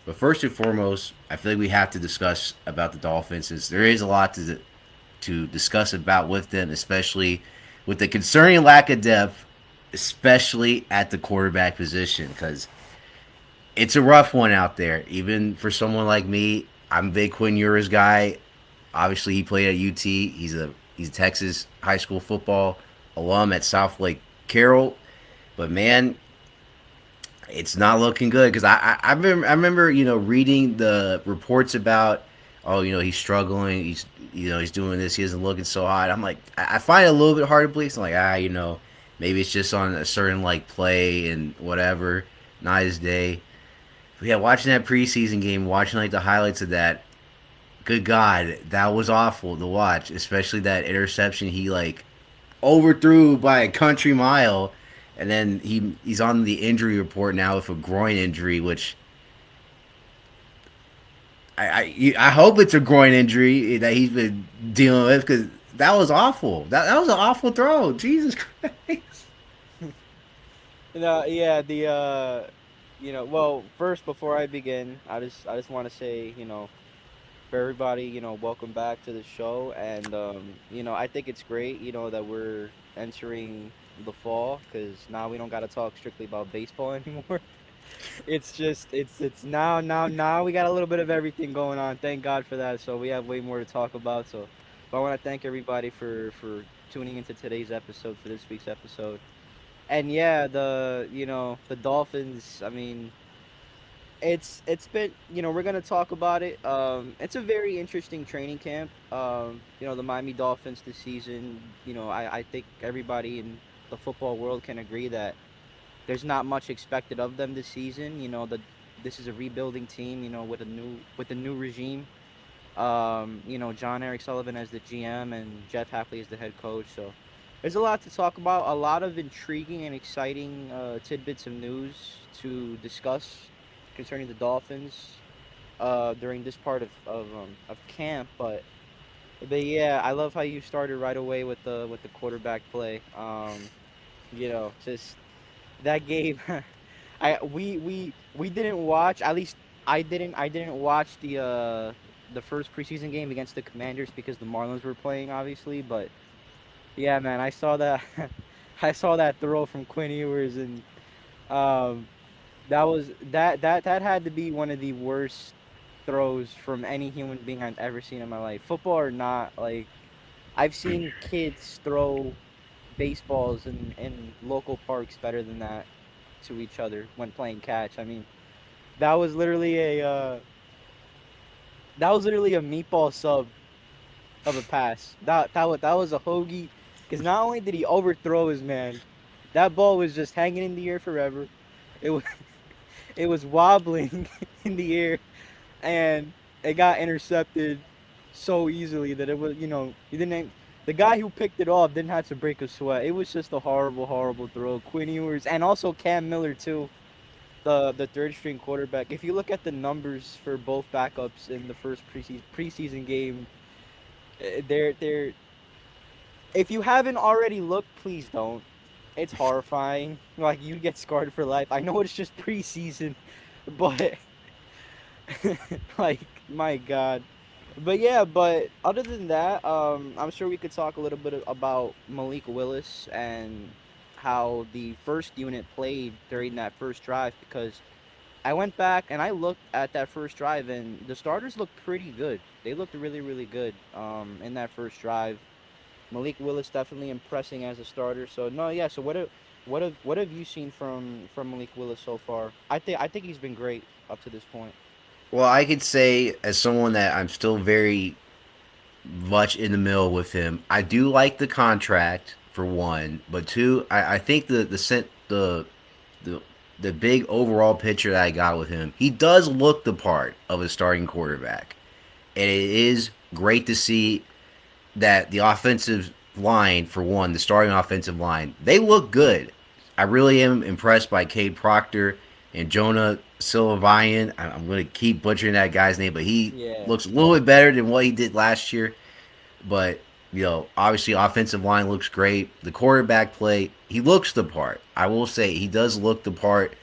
But first and foremost, I feel like we have to discuss about the Dolphins, since there is a lot to discuss about with them, especially with the concerning lack of depth, especially at the quarterback position, because it's a rough one out there. Even for someone like me, I'm a big Quinn Ewers guy. Obviously, he played at UT. He's a Texas high school football alum at South Lake Carroll. But man, it's not looking good because I remember reading the reports about, oh, he's struggling, he's doing this, he isn't looking so hot. I'm like, I find it a little bit hard to believe. So I'm like, maybe it's just on a certain like play and whatever, not his day. But yeah, watching that preseason game, watching like the highlights of that, good God, that was awful to watch. Especially that interception he like overthrew by a country mile, and then he's on the injury report now with a groin injury, which I hope it's a groin injury that he's been dealing with, because that was awful. That was an awful throw. Jesus Christ. No, yeah, well, first before I begin, I just want to say, for everybody, welcome back to the show. And I think it's great, that we're entering the fall, because now we don't got to talk strictly about baseball anymore. It's just it's now we got a little bit of everything going on. Thank God for that. So we have way more to talk about. So I want to thank everybody for tuning into today's episode, for this week's episode. And yeah, the Dolphins, I mean, it's been, we're gonna talk about it. It's a very interesting training camp. The Miami Dolphins this season, I think everybody in the football world can agree that there's not much expected of them this season. This is a rebuilding team, with a new regime. John Eric Sullivan as the GM and Jeff Hafley as the head coach. So there's a lot to talk about, a lot of intriguing and exciting tidbits of news to discuss concerning the Dolphins during this part of camp. But yeah, I love how you started right away with the quarterback play. Just that game. We didn't watch. At least I didn't watch the first preseason game against the Commanders because the Marlins were playing, obviously. But yeah, man, I saw that. I saw that throw from Quinn Ewers, and um, that had to be one of the worst throws from any human being I've ever seen in my life. Football or not, like I've seen kids throw baseballs in local parks better than that to each other when playing catch. I mean, that was literally a meatball sub of a pass. That was a hoagie, because not only did he overthrow his man, that ball was just hanging in the air forever. It was it was wobbling in the air, and it got intercepted so easily that it was, you didn't. The guy who picked it off didn't have to break a sweat. It was just a horrible, horrible throw. Quinn Ewers and also Cam Miller too, the third string quarterback. If you look at the numbers for both backups in the first preseason game, they're if you haven't already looked, please don't. It's horrifying. Like, you get scarred for life. I know it's just preseason, but like, my God. But yeah, but other than that, I'm sure we could talk a little bit about Malik Willis and how the first unit played during that first drive, because I went back and I looked at that first drive, and the starters looked pretty good. They looked really, really good in that first drive. Malik Willis definitely impressing as a starter. So no, yeah. So what have you seen from Malik Willis so far? I think he's been great up to this point. Well, I could say, as someone that I'm still very much in the middle with him, I do like the contract for one, but two, I think the the big overall picture that I got with him, he does look the part of a starting quarterback, and it is great to see that the offensive line, for one, the starting offensive line, they look good. I really am impressed by Cade Proctor and Jonah Silvavian. I'm going to keep butchering that guy's name, but he Yeah. looks a little bit better than what he did last year. But obviously, offensive line looks great. The quarterback play, he looks the part. I will say he does look the part.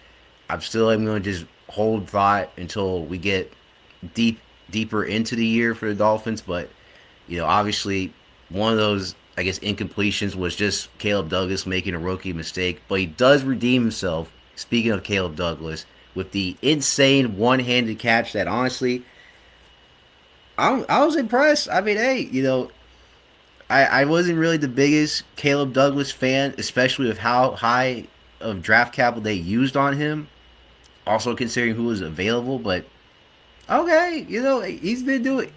I'm still going to just hold thought until we get deep deeper into the year for the Dolphins. But obviously, one of those I guess incompletions was just Caleb Douglas making a rookie mistake. But he does redeem himself. Speaking of Caleb Douglas, with the insane one-handed catch that honestly, I was impressed. I mean, hey, I wasn't really the biggest Caleb Douglas fan, especially with how high of draft capital they used on him. Also considering who was available, but okay, he's been doing.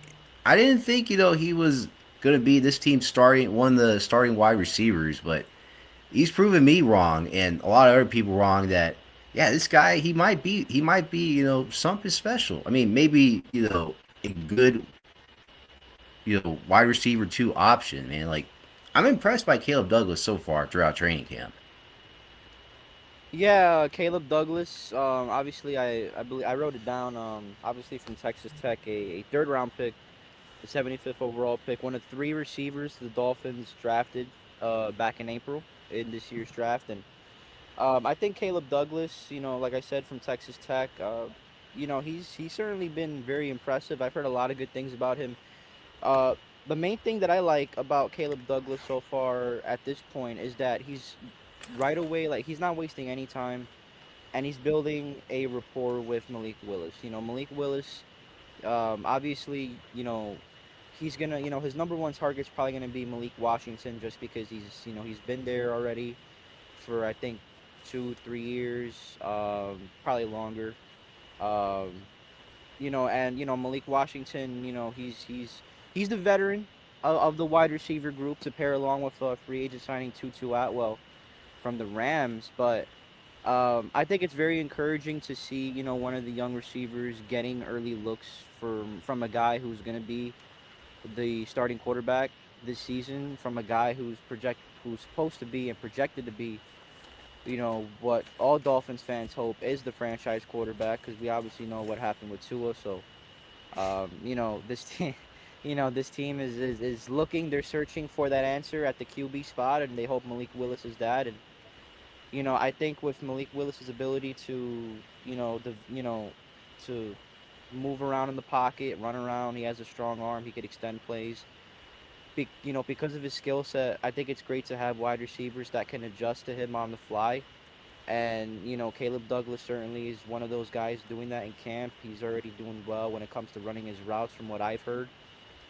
I didn't think he was gonna be this team's starting one of the starting wide receivers, but he's proven me wrong and a lot of other people wrong that yeah, this guy he might be something special. I mean, maybe a good wide receiver two option, man. Like I'm impressed by Caleb Douglas so far throughout training camp. Yeah, Caleb Douglas. Obviously, I believe I wrote it down. Obviously from Texas Tech, a third round pick, the 75th overall pick, one of three receivers the Dolphins drafted back in April in this year's draft, and I think Caleb Douglas, like I said, from Texas Tech, he's certainly been very impressive. I've heard a lot of good things about him. Uh, the main thing that I like about Caleb Douglas so far at this point is that he's right away, like he's not wasting any time, and he's building a rapport with Malik Willis. Malik Willis, obviously, he's gonna, his number one target's probably gonna be Malik Washington just because he's been there already for I think 2 3 years, probably longer. Um, and Malik Washington, he's the veteran of the wide receiver group to pair along with free agent signing Tutu Atwell from the Rams. But I think it's very encouraging to see one of the young receivers getting early looks from a guy who's going to be the starting quarterback this season, from a guy who's supposed to be and projected to be what all Dolphins fans hope is the franchise quarterback, because we obviously know what happened with Tua. So this team, this team is looking. They're searching for that answer at the QB spot, and they hope Malik Willis is that. And I think with Malik Willis's ability to to move around in the pocket, run around, he has a strong arm. He could extend plays. Because of his skill set, I think it's great to have wide receivers that can adjust to him on the fly. And Caleb Douglas certainly is one of those guys doing that in camp. He's already doing well when it comes to running his routes, from what I've heard,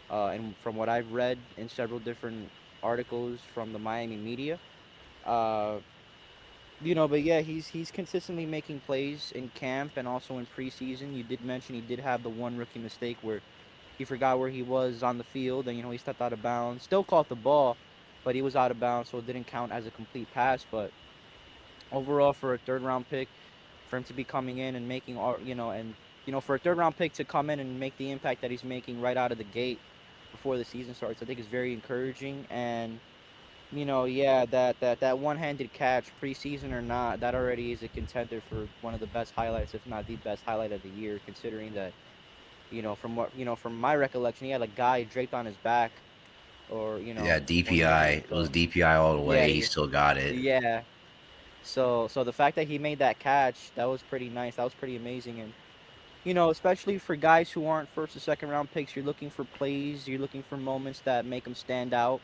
and from what I've read in several different articles from the Miami media. Uh, but yeah, he's consistently making plays in camp and also in preseason. You did mention he did have the one rookie mistake where he forgot where he was on the field, and he stepped out of bounds. Still caught the ball, but he was out of bounds, so it didn't count as a complete pass. But overall, for a third round pick, for him to be coming in and making all and for a third round pick to come in and make the impact that he's making right out of the gate before the season starts, I think is very encouraging. And yeah, that one-handed catch, preseason or not, that already is a contender for one of the best highlights, if not the best highlight of the year, considering that from my recollection, he had a guy draped on his back, or Yeah, when he ran. DPI. It was So DPI all the yeah, way. He still got it. yeah. So the fact that he made that catch, that was pretty nice. That was pretty amazing. And especially for guys who aren't first or second round picks, you're looking for plays, you're looking for moments that make them stand out.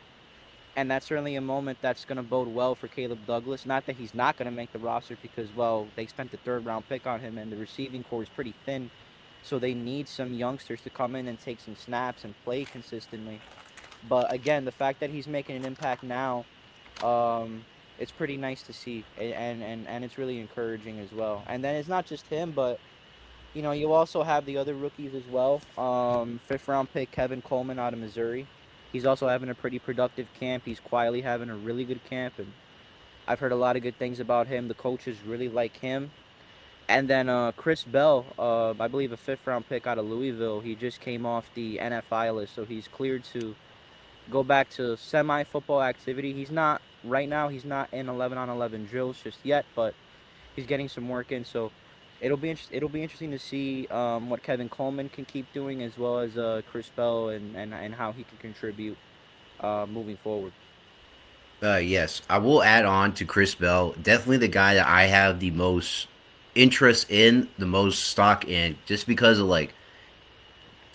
And that's certainly a moment that's going to bode well for Caleb Douglas. Not that he's not going to make the roster, because, well, they spent the third round pick on him and the receiving core is pretty thin. So they need some youngsters to come in and take some snaps and play consistently. But again, the fact that he's making an impact now, um, it's pretty nice to see, and it's really encouraging as well. And then it's not just him, but you also have the other rookies as well. Fifth round pick Kevin Coleman out of Missouri. He's also having a pretty productive camp. He's quietly having a really good camp, and I've heard a lot of good things about him. The coaches really like him. And then Chris Bell, I believe a fifth round pick out of Louisville. He just came off the NFI list, so he's cleared to go back to semi football activity. He's not right now. He's not in 11 on 11 drills just yet, but he's getting some work in. So it'll be interesting to see what Kevin Coleman can keep doing, as well as Chris Bell, and how he can contribute moving forward. Yes, I will add on to Chris Bell. Definitely the guy that I have the most interest in, the most stock in, just because of like,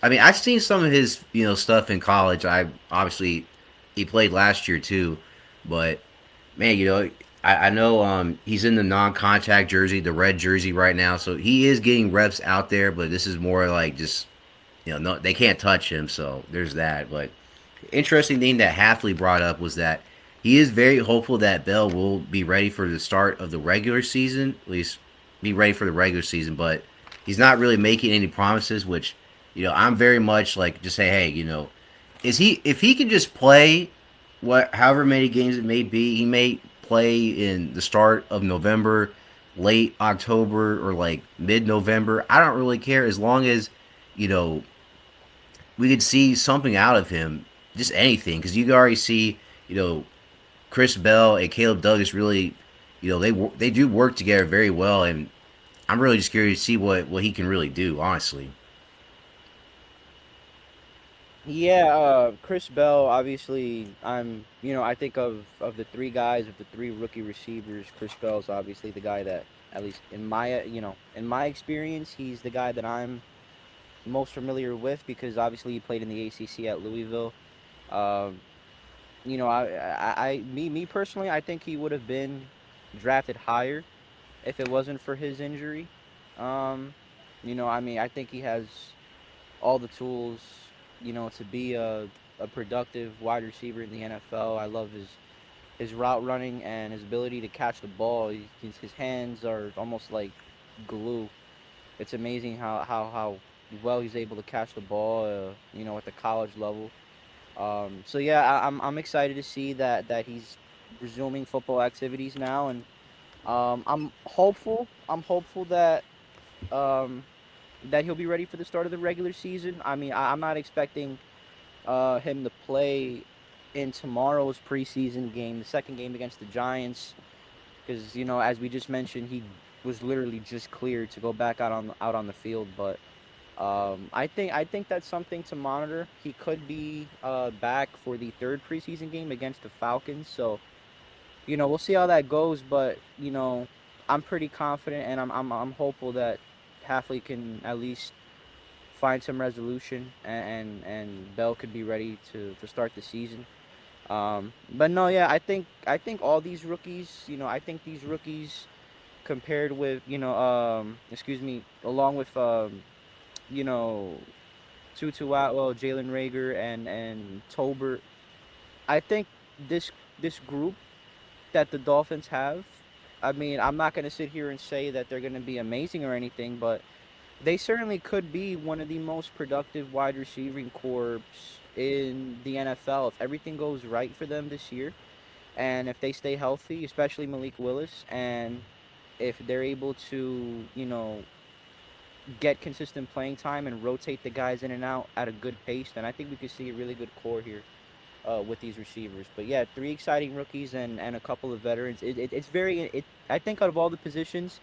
I mean, I've seen some of his stuff in college. I obviously he played last year too, but man, I know he's in the non-contact jersey, the red jersey right now, so he is getting reps out there. But this is more like just no, they can't touch him, so there's that. But interesting thing that Halfley brought up was that he is very hopeful that Bell will be ready for the start of the regular season, at least be ready for the regular season, but he's not really making any promises, which, I'm very much like just say, hey, is he if he can just play however many games it may be, he may play in the start of November, late October, or like mid November. I don't really care as long as, you know, we could see something out of him, just anything, because you can already see, you know, Chris Bell and Caleb Douglas really, they do work together very well, and I'm really just curious to see what he can really do, honestly. Yeah, Chris Bell. Obviously, I think of the three guys, of the three rookie receivers, Chris Bell's obviously the guy that, at least in my, in my experience, he's the guy that I'm most familiar with because obviously he played in the ACC at Louisville. Um, me personally, I think he would have been drafted higher if it wasn't for his injury. Um, I mean, I think he has all the tools, to be a productive wide receiver in the NFL. I love his route running and his ability to catch the ball. His hands are almost like glue. It's amazing how well he's able to catch the ball, at the college level. So yeah, I'm excited to see that he's resuming football activities now, and I'm hopeful. I'm hopeful um that he'll be ready for the start of the regular season. I mean, I'm not expecting him to play in tomorrow's preseason game, the second game against the Giants, because as we just mentioned, he was literally just cleared to go back out on the field. But I think that's something to monitor. He could be back for the third preseason game against the Falcons. So we'll see how that goes. But I'm pretty confident, and I'm hopeful that Halfley can at least find some resolution, and Bell could be ready to start the season. But no, yeah, I think all these rookies, I think these rookies compared with, excuse me, along with you know, Tutu Atwell, Jalen Rager, and Tolbert. I think this group that the Dolphins have. I mean, I'm not going to sit here and say that they're going to be amazing or anything, but they certainly could be one of the most productive wide receiving corps in the NFL if everything goes right for them this year, and if they stay healthy, especially Malik Willis, and if they're able to, get consistent playing time and rotate the guys in and out at a good pace, then I think we could see a really good core here with these receivers. But yeah, three exciting rookies and a couple of veterans. It's very I think out of all the positions,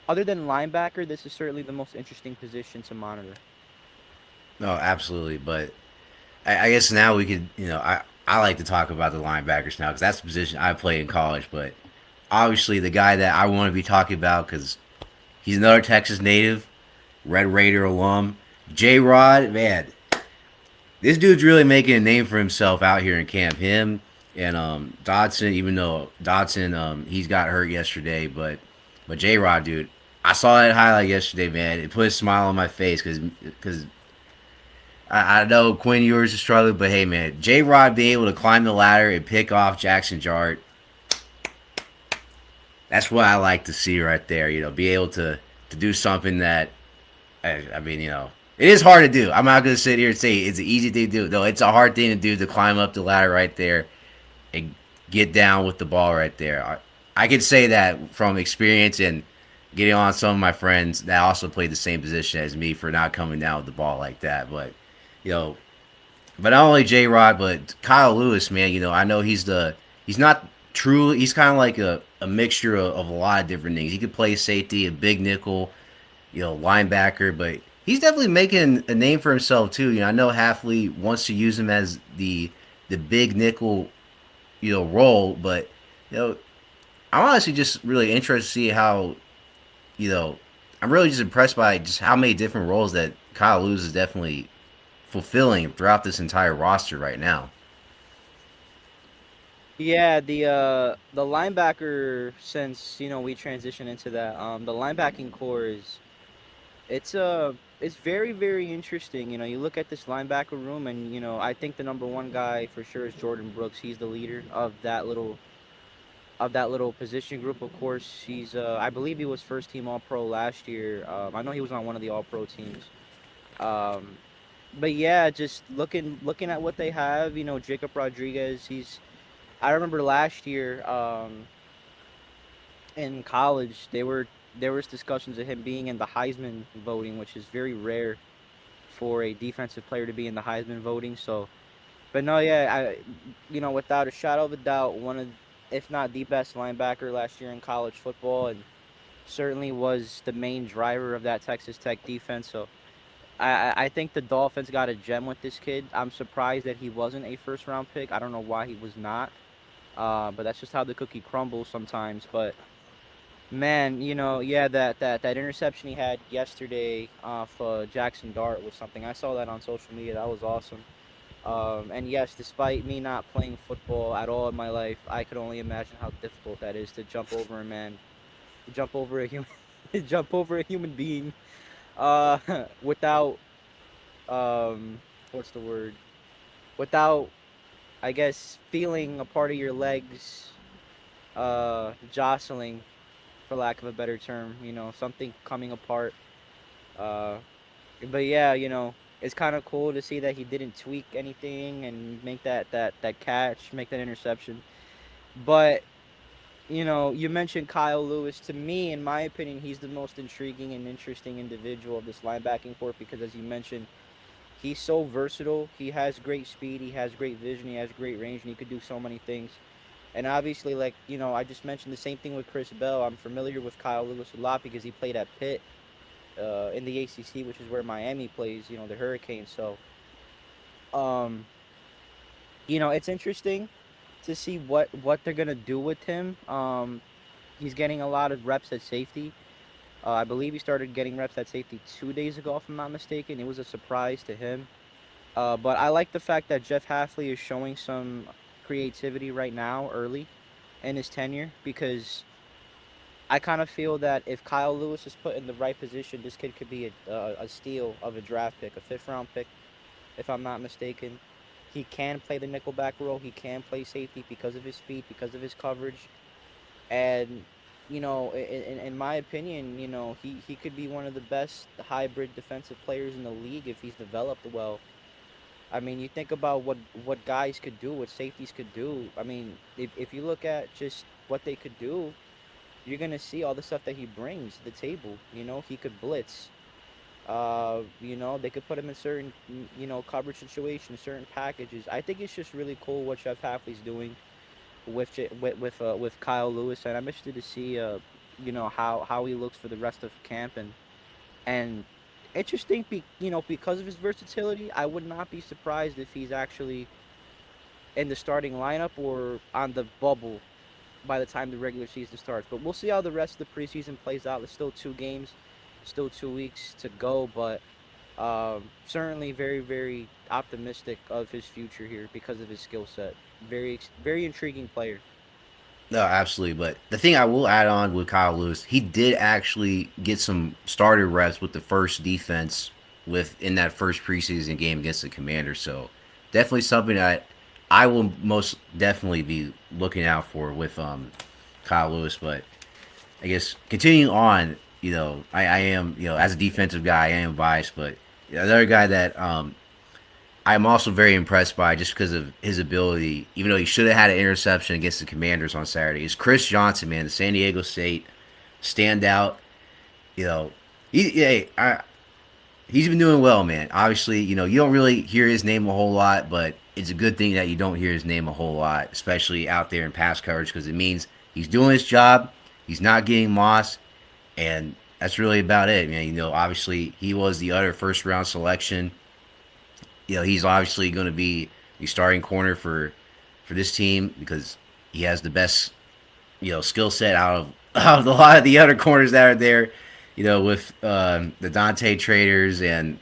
other than linebacker, this is certainly the most interesting position to monitor. No, absolutely. But I guess now we could, I like to talk about the linebackers now because that's the position I played in college. But obviously, the guy that I want to be talking about because he's another Texas native, Red Raider alum, J Rod. Man, this dude's really making a name for himself out here in camp. Him and Dodson, even though Dodson he's got hurt yesterday, but J Rod, dude, I saw that highlight yesterday, man. It put a smile on my face because I know Quinn Ewers is struggling, but hey, man, J Rod being able to climb the ladder and pick off Jackson Jart, that's what I like to see right there. Be able to do something that I mean, it is hard to do. I'm not gonna sit here and say it's an easy thing to do. No, it's a hard thing to do to climb up the ladder right there and get down with the ball right there. I can say that from experience and getting on some of my friends that also played the same position as me for not coming down with the ball like that. But you know, but not only J Rod, but Kyle Lewis, man. I know he's not truly. He's kind of like a mixture of a lot of different things. He could play safety, a big nickel, linebacker, but he's definitely making a name for himself too. I know Halfley wants to use him as the big nickel, role, but you know, I'm honestly just really interested to see how you know, I'm really just impressed by just how many different roles that Kyle Lewis is definitely fulfilling throughout this entire roster right now. Yeah, the linebacker, since we transition into that, the linebacking core is it's very, very interesting. You look at this linebacker room, and I think the number one guy for sure is Jordan Brooks. He's the leader of that little position group. Of course, I believe he was first team All Pro last year. I know he was on one of the All Pro teams. Um, but yeah, just looking at what they have, Jacob Rodriguez. I remember last year, in college, there was discussions of him being in the Heisman voting, which is very rare for a defensive player to be in the Heisman voting. So, but no, yeah, without a shadow of a doubt, one of, if not the best linebacker last year in college football, and certainly was the main driver of that Texas Tech defense. So I think the Dolphins got a gem with this kid. I'm surprised that he wasn't a first round pick. I don't know why he was not. But that's just how the cookie crumbles sometimes. But man, yeah, that interception he had yesterday off Jackson Dart was something. I saw that on social media. That was awesome. And yes, despite me not playing football at all in my life, I could only imagine how difficult that is to jump over a man, jump over a human, jump over a human being, uh, without what's the word? Without, I guess, feeling a part of your legs, jostling, for lack of a better term. Something coming apart. Uh, but yeah, it's kind of cool to see that he didn't tweak anything and make that catch, make that interception. But you mentioned Kyle Lewis. To me, in my opinion, he's the most intriguing and interesting individual of this linebacking corps because, as you mentioned, he's so versatile. He has great speed. He has great vision. He has great range, and he could do so many things. And obviously, like I just mentioned the same thing with Chris Bell. I'm familiar with Kyle Lewis a lot because he played at Pitt, in the ACC, which is where Miami plays. The Hurricanes. So, um, it's interesting to see what they're gonna do with him. He's getting a lot of reps at safety. I believe he started getting reps at safety 2 days ago, if I'm not mistaken. It was a surprise to him. But I like the fact that Jeff Hafley is showing some creativity right now, early in his tenure, because I kind of feel that if Kyle Lewis is put in the right position, this kid could be a steal of a draft pick, a fifth round pick, if I'm not mistaken. He can play the nickelback role. He can play safety because of his speed, because of his coverage, and in my opinion, he could be one of the best hybrid defensive players in the league if he's developed well. I mean, you think about what guys could do, what safeties could do. I mean, if you look at just what they could do, you're gonna see all the stuff that he brings to the table. He could blitz. They could put him in certain, coverage situations, certain packages. I think it's just really cool what Jeff Hafley's doing with Kyle Lewis, and I'm interested to see, how he looks for the rest of camp, and interesting, because of his versatility. I would not be surprised if he's actually in the starting lineup or on the bubble by the time the regular season starts. But we'll see how the rest of the preseason plays out. There's still 2 games, still 2 weeks to go, but certainly very, very optimistic of his future here because of his skill set. Very, very intriguing player. No, absolutely. But the thing I will add on with Kyle Lewis, he did actually get some starter reps with the first defense with in that first preseason game against the Commanders. So definitely something that I will most definitely be looking out for with Kyle Lewis. But I guess continuing on, I am as a defensive guy, I am biased, but another guy that I'm also very impressed by just because of his ability, even though he should have had an interception against the Commanders on Saturday, is Chris Johnson, man, the San Diego State standout. You know, he's been doing well, man. Obviously, you don't really hear his name a whole lot, but it's a good thing that you don't hear his name a whole lot, especially out there in pass coverage, because it means he's doing his job, he's not getting mossed, and that's really about it, man. Obviously, he was the other first round selection. He's obviously going to be the starting corner for this team because he has the best skill set out of a lot of the other corners that are there. with the Dante traders and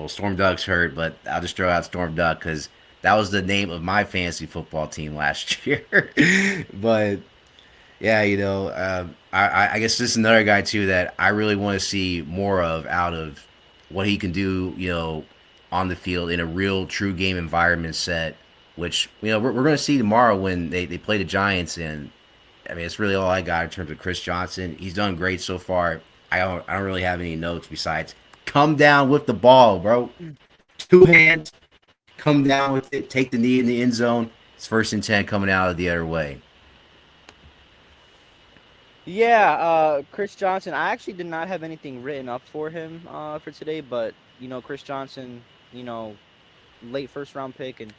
Storm Duck's hurt, but I'll just throw out Storm Duck because that was the name of my fantasy football team last year. But yeah, I guess this is another guy too that I really want to see more of out of what he can do, on the field in a real true game environment set, which we're going to see tomorrow when they play the Giants. And I mean, it's really all I got in terms of Chris Johnson. He's done great so far. I don't really have any notes besides come down with the ball, bro. Two hands, come down with it, take the knee in the end zone. It's 1st and 10 coming out of the other way. Yeah, Chris Johnson. I actually did not have anything written up for him for today, but Chris Johnson, late first round pick, and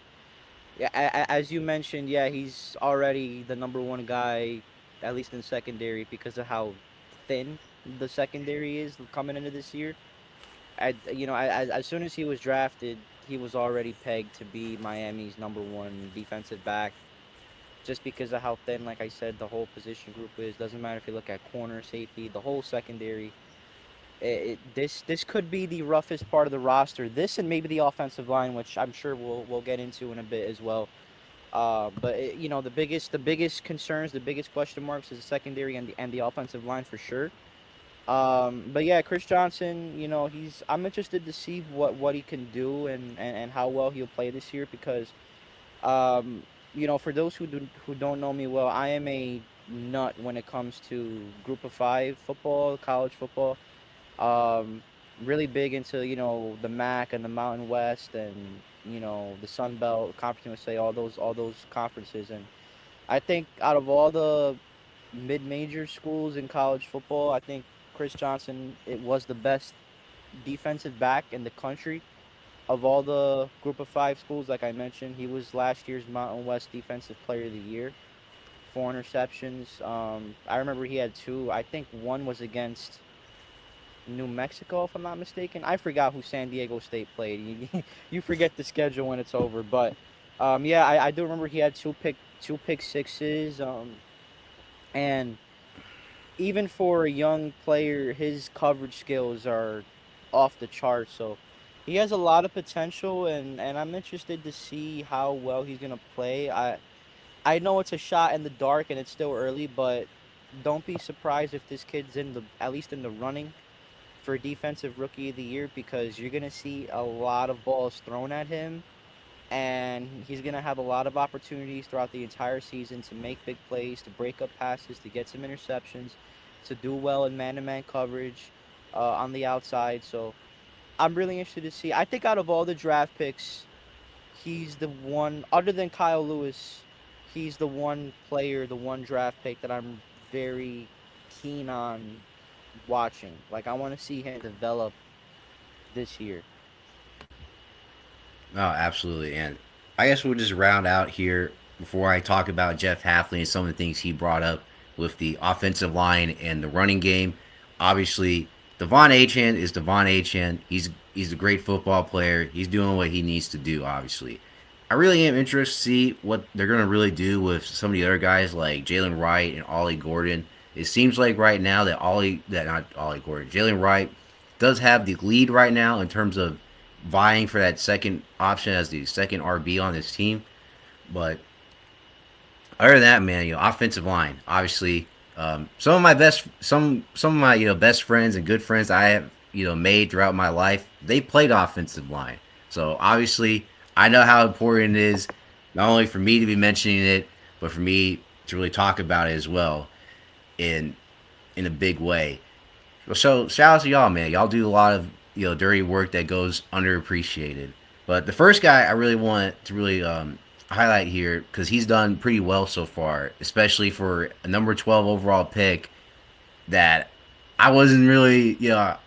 yeah, as you mentioned, yeah, he's already the number one guy, at least in secondary, because of how thin the secondary is coming into this year. As soon as he was drafted, he was already pegged to be Miami's number one defensive back, just because of how thin, like I said, the whole position group is. Doesn't matter if you look at corner, safety, the whole secondary. This could be the roughest part of the roster. This and maybe the offensive line, which I'm sure we'll get into in a bit as well. But the biggest concerns, the biggest question marks is the secondary and the offensive line for sure. But yeah, Chris Johnson, I'm interested to see what he can do and how well he'll play this year because for those who don't know me well, I am a nut when it comes to Group of Five football, college football. Um, really big into the MAC and the Mountain West and the Sun Belt, Conference USA, all those conferences. And I think out of all the mid-major schools in college football, I think Chris Johnson it was the best defensive back in the country of all the Group of Five schools. Like I mentioned, he was last year's Mountain West Defensive Player of the Year. 4 interceptions. I remember he had two. I think one was against New Mexico, if I'm not mistaken. I forgot who San Diego State played. You forget the schedule when it's over, but yeah, I do remember he had two pick sixes. And even for a young player, his coverage skills are off the charts. So he has a lot of potential, and I'm interested to see how well he's gonna play. I know it's a shot in the dark and it's still early, but don't be surprised if this kid's at least in the running for defensive rookie of the year because you're gonna see a lot of balls thrown at him and he's gonna have a lot of opportunities throughout the entire season to make big plays, to break up passes, to get some interceptions, to do well in man-to-man coverage on the outside. So I'm really interested to see. I think out of all the draft picks, he's the one, other than Kyle Lewis, he's the one player, the one draft pick that I'm very keen on watching. Like I want to see him develop this year. No, absolutely. And I guess we'll just round out here before I talk about Jeff Halfley and some of the things he brought up with the offensive line and the running game. Obviously, Devon Achan is Devon Achan. He's a great football player. He's doing what he needs to do, obviously. I really am interested to see what they're going to really do with some of the other guys like Jalen Wright and Ollie Gordon. It seems like right now that not Ollie Gordon, Jalen Wright does have the lead right now in terms of vying for that second option as the second RB on this team. But other than that, man, offensive line, obviously, some of my best friends and good friends I have made throughout my life, they played offensive line. So obviously, I know how important it is, not only for me to be mentioning it, but for me to really talk about it as well in a big way. So shout out to y'all, man. Y'all do a lot of dirty work that goes underappreciated. But the first guy I really want to really highlight here because he's done pretty well so far, especially for a number 12 overall pick. That I wasn't really, I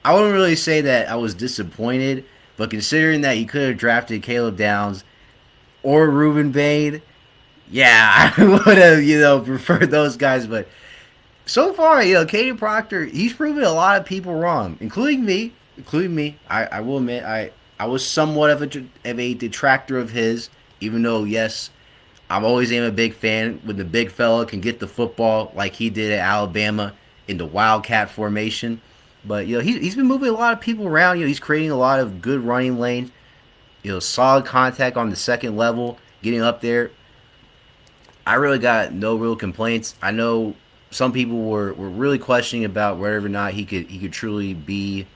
wouldn't really say that I was disappointed, but considering that you could have drafted Caleb Downs or Ruben Bain, yeah, I would have preferred those guys. But so far, Kaden Proctor, he's proven a lot of people wrong, including me. Including me. I will admit, I was somewhat of a detractor of his, even though, yes, I'm always am a big fan when the big fella can get the football like he did at Alabama. in the wildcat formation. But he's been moving a lot of people around. He's creating a lot of good running lanes. Solid contact on the second level, getting up there. I really got no real complaints. I know some people were really questioning about whether or not he could truly be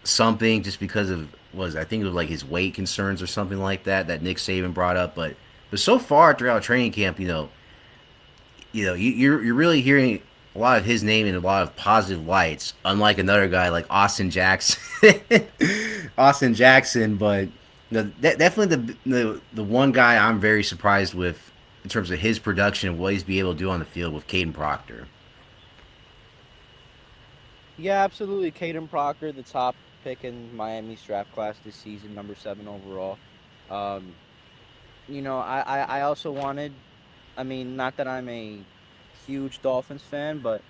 something just because of was I think it was like his weight concerns or something like that Nick Saban brought up. But so far throughout training camp, you're really hearing a lot of his name in a lot of positive lights. Unlike another guy like Austin Jackson, Austin Jackson, but definitely the one guy I'm very surprised with in terms of his production and what he's be able to do on the field with Caden Proctor. Yeah, absolutely. Caden Proctor, the top pick in Miami's draft class this season, number 7 overall. Um, I also wanted, I mean, not that I'm a huge Dolphins fan, but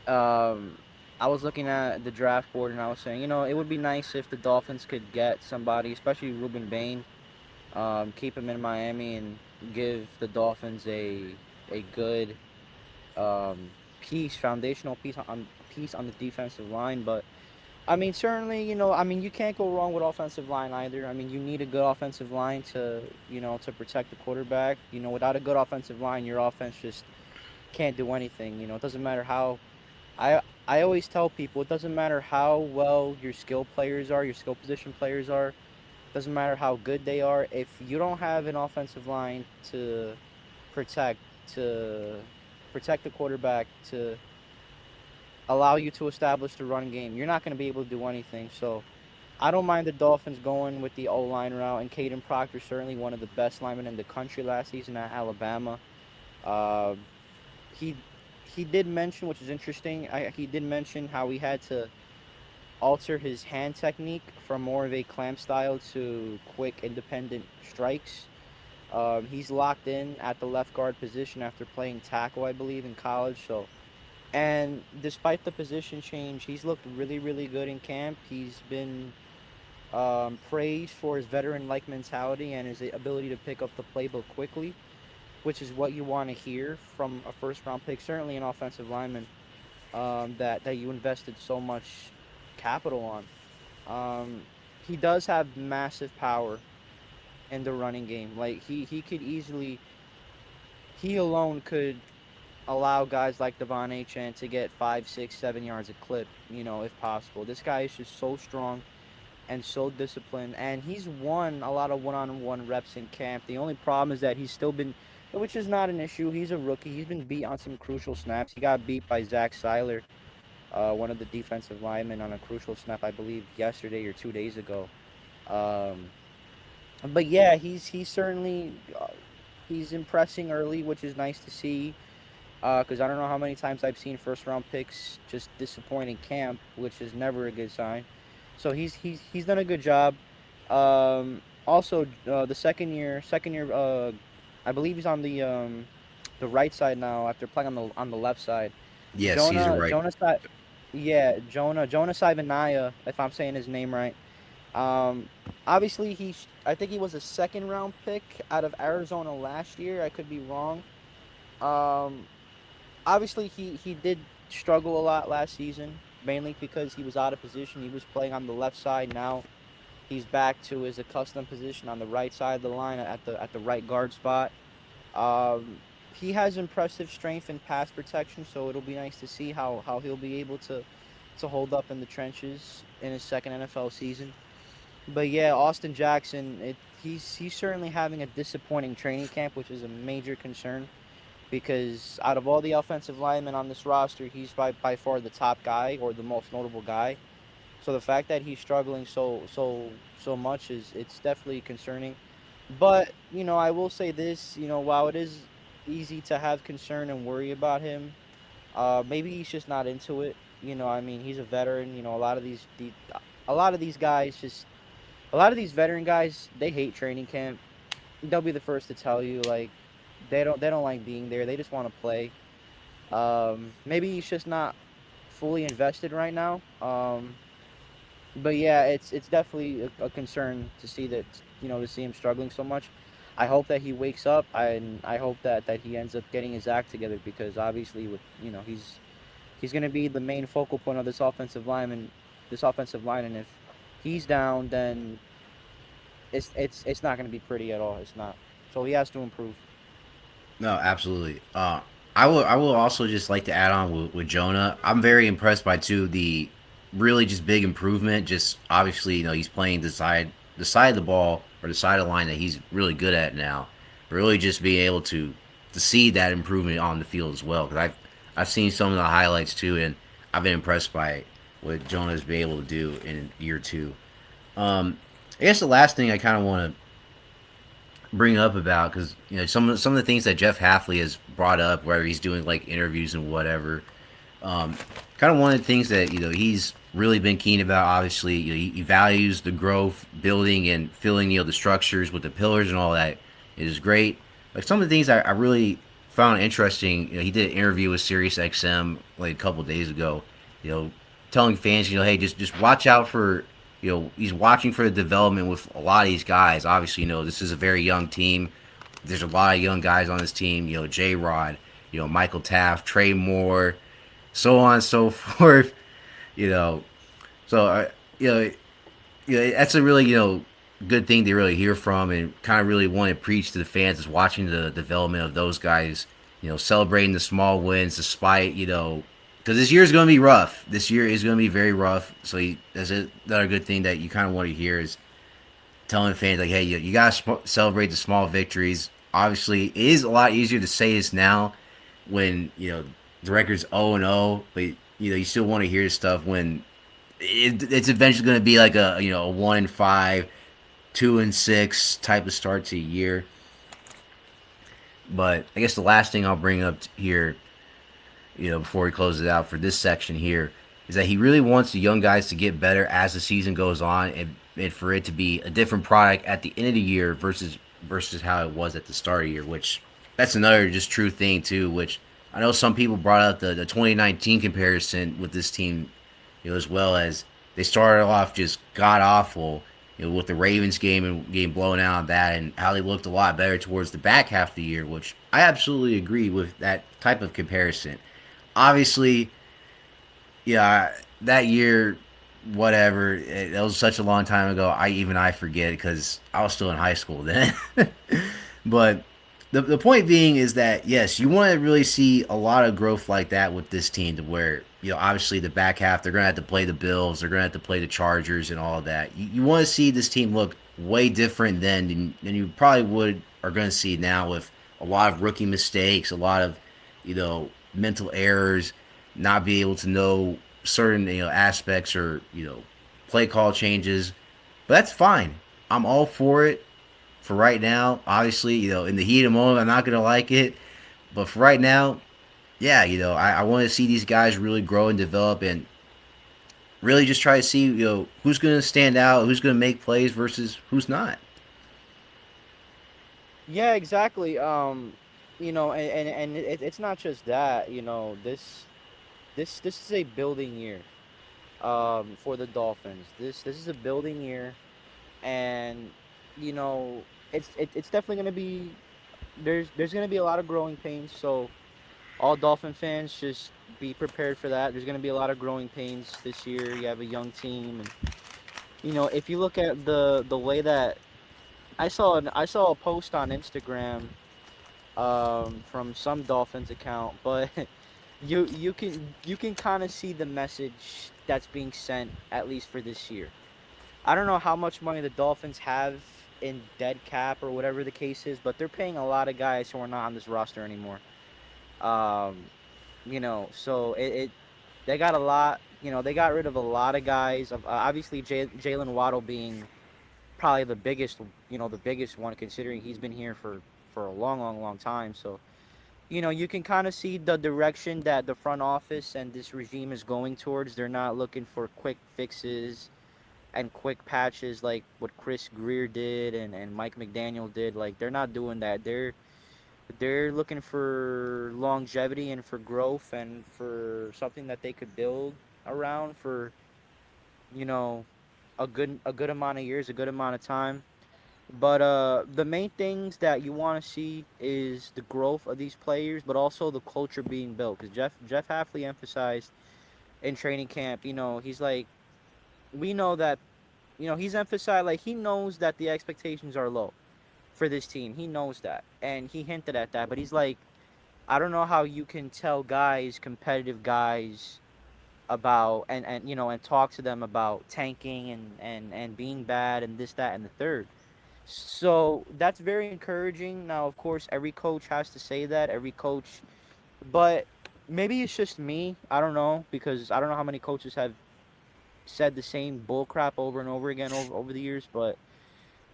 um, I was looking at the draft board and I was saying, it would be nice if the Dolphins could get somebody, especially Ruben Bain, keep him in Miami and give the Dolphins a good foundational piece on the defensive line. But I mean, certainly, I mean, you can't go wrong with offensive line either. I mean, you need a good offensive line to protect the quarterback. Without a good offensive line, your offense just can't do anything. It doesn't matter how I always tell people it doesn't matter how well your skill players are, your skill position players are, doesn't matter how good they are. If you don't have an offensive line protect to protect the quarterback to allow you to establish the run game, you're not going to be able to do anything. So I don't mind the Dolphins going with the O-line route, and Caden Proctor certainly one of the best linemen in the country last season at Alabama. Uh, he he did mention, which is interesting. He did mention how he had to alter his hand technique from more of a clamp style to quick, independent strikes. He's locked in at the left guard position after playing tackle, I believe, in college. And despite the position change, he's looked really, really good in camp. He's been praised for his veteran-like mentality and his ability to pick up the playbook quickly, which is what you want to hear from a first-round pick, certainly an offensive lineman that you invested so much capital on. He does have massive power in the running game. Like he could easily, he alone could allow guys like Devon Achane to get 5, 6, 7 yards a clip, if possible. This guy is just so strong and so disciplined, and he's won a lot of one-on-one reps in camp. The only problem is that he's still been, which is not an issue. He's a rookie. He's been beat on some crucial snaps. He got beat by Zach Seiler, one of the defensive linemen, on a crucial snap, I believe, yesterday or 2 days ago. Um, but yeah, he's certainly he's impressing early, which is nice to see. Because I don't know how many times I've seen first round picks just disappoint in camp, which is never a good sign. So he's done a good job. Also, the second year, I believe he's on the right side now after playing on the left side. Yes, he's a Jonah right. Jonah Si- yeah, Jonah Sivanaya, if I'm saying his name right. Um, Obviously I think he was a second round pick out of Arizona last year. I could be wrong. Um, Obviously he did struggle a lot last season, mainly because he was out of position. He was playing on the left side. Now he's back to his accustomed position on the right side of the line at the right guard spot. He has impressive strength and pass protection, so it'll be nice to see how he'll be able to hold up in the trenches in his second NFL season. But yeah, Austin Jackson, he's certainly having a disappointing training camp, which is a major concern because out of all the offensive linemen on this roster, he's by far the top guy or the most notable guy. So the fact that he's struggling so much is it's definitely concerning. But, I will say this, while it is easy to have concern and worry about him, maybe he's just not into it. I mean, he's a veteran, a lot of these guys just a lot of these veteran guys, they hate training camp. They'll be the first to tell you like they don't like being there. They just want to play. Maybe he's just not fully invested right now. But yeah, it's definitely a concern to see that to see him struggling so much. I hope that he wakes up and I hope that he ends up getting his act together because obviously with He's going to be the main focal point of this offensive line, and if he's down, then it's not going to be pretty at all. It's not. So he has to improve. No, absolutely. I will also just like to add on with Jonah. I'm very impressed by too the really just big improvement. Just obviously, he's playing the side of the ball or the side of the line that he's really good at now. But really, just being able to see that improvement on the field as well. Because I've seen some of the highlights too, and I've been impressed by what Jonah's been able to do in year two. I guess the last thing I kind of want to bring up about because some of the things that Jeff Halfley has brought up, where he's doing like interviews and whatever. Um, Kind of one of the things that he's really been keen about. Obviously, he values the growth, building, and filling the structures with the pillars and all that. It is great. Like some of the things I really found interesting. He did an interview with SiriusXM like a couple of days ago. You know, telling fans, hey, just watch out for he's watching for the development with a lot of these guys. Obviously, this is a very young team. There's a lot of young guys on this team. J Rod, Michael Taft, Trey Moore, so on and so forth. You know, so you know, that's a really good thing to really hear from, and kind of really want to preach to the fans is watching the development of those guys. Celebrating the small wins despite because this year is going to be rough. This year is going to be very rough. So that's another good thing that you kind of want to hear is telling fans like, hey, you got to celebrate the small victories. Obviously, it is a lot easier to say this now when the record's 0-0, but you still want to hear this stuff when it's eventually going to be like a 1-5, 2-6 type of start to a year. But I guess the last thing I'll bring up here, before we close it out for this section here, is that he really wants the young guys to get better as the season goes on, and for it to be a different product at the end of the year versus how it was at the start of the year. Which that's another just true thing too. Which I know some people brought up the 2019 comparison with this team, as well as they started off just god awful, with the Ravens game and getting blown out of that, and how they looked a lot better towards the back half of the year, which I absolutely agree with that type of comparison. Obviously, yeah, that year, whatever, that was such a long time ago. I forget because I was still in high school then. But the point being is that yes, you want to really see a lot of growth like that with this team, to where obviously the back half they're gonna have to play the Bills, they're gonna have to play the Chargers and all of that. You want to see this team look way different than you probably would are going to see now, with a lot of rookie mistakes, a lot of mental errors, not be able to know certain aspects or play call changes. But that's fine. I'm all for it for right now. Obviously, in the heat of the moment, I'm not gonna like it. But for right now, yeah, I want to see these guys really grow and develop, and really just try to see who's gonna stand out, who's gonna make plays versus who's not. Yeah, exactly. It's not just that. This is a building year. For the Dolphins, this is a building year, and it's definitely gonna be there's gonna be a lot of growing pains. So all Dolphin fans, just be prepared for that. There's gonna be a lot of growing pains this year. You have a young team, and if you look at the way that I saw a post on Instagram from some Dolphins account, but you can kind of see the message that's being sent, at least for this year. I don't know how much money the Dolphins have in dead cap or whatever the case is, but they're paying a lot of guys who are not on this roster anymore. Um, so it they got a lot. They got rid of a lot of guys. Of obviously Jalen Waddle being probably the biggest one, considering he's been here for a long, long, long time. So you can kind of see the direction that the front office and this regime is going towards. They're not looking for quick fixes and quick patches like what Chris Greer did and Mike McDaniel did. Like, they're not doing that. They're looking for longevity and for growth and for something that they could build around for, you know, a good amount of years, a good amount of time. But the main things that you want to see is the growth of these players, but also the culture being built. Because Jeff Halfley emphasized in training camp, he's like, we know that, he's emphasized, like, he knows that the expectations are low for this team. He knows that, and he hinted at that. But he's like, I don't know how you can tell guys, competitive guys, about and talk to them about tanking and being bad and this, that, and the third. So that's very encouraging. Now, of course, every coach has to say that, every coach, but maybe it's just me. I don't know, because I don't know how many coaches have said the same bull crap over and over again over the years, but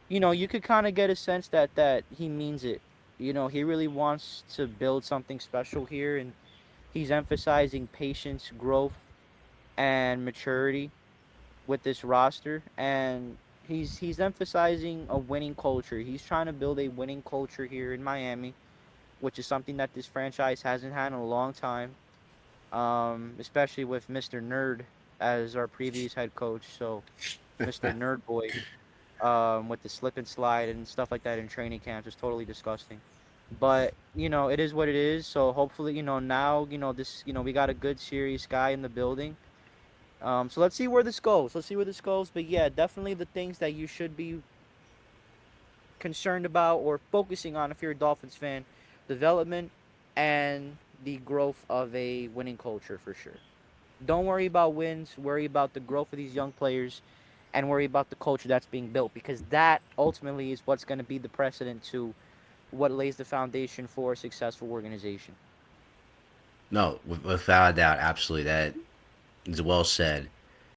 you could kind of get a sense that he means it. He really wants to build something special here, and he's emphasizing patience, growth, and maturity with this roster, and he's emphasizing a winning culture. He's trying to build a winning culture here in Miami, which is something that this franchise hasn't had in a long time. Especially with Mr. Nerd as our previous head coach. So Mr. Nerd Boy, with the slip and slide and stuff like that in training camps is totally disgusting. But it is what it is. So hopefully, now this, we got a good serious guy in the building. So let's see where this goes. Let's see where this goes. But yeah, definitely the things that you should be concerned about or focusing on if you're a Dolphins fan: development and the growth of a winning culture for sure. Don't worry about wins, worry about the growth of these young players, and worry about the culture that's being built, because that ultimately is what's going to be the precedent to what lays the foundation for a successful organization. No, without a doubt, absolutely. That is well said.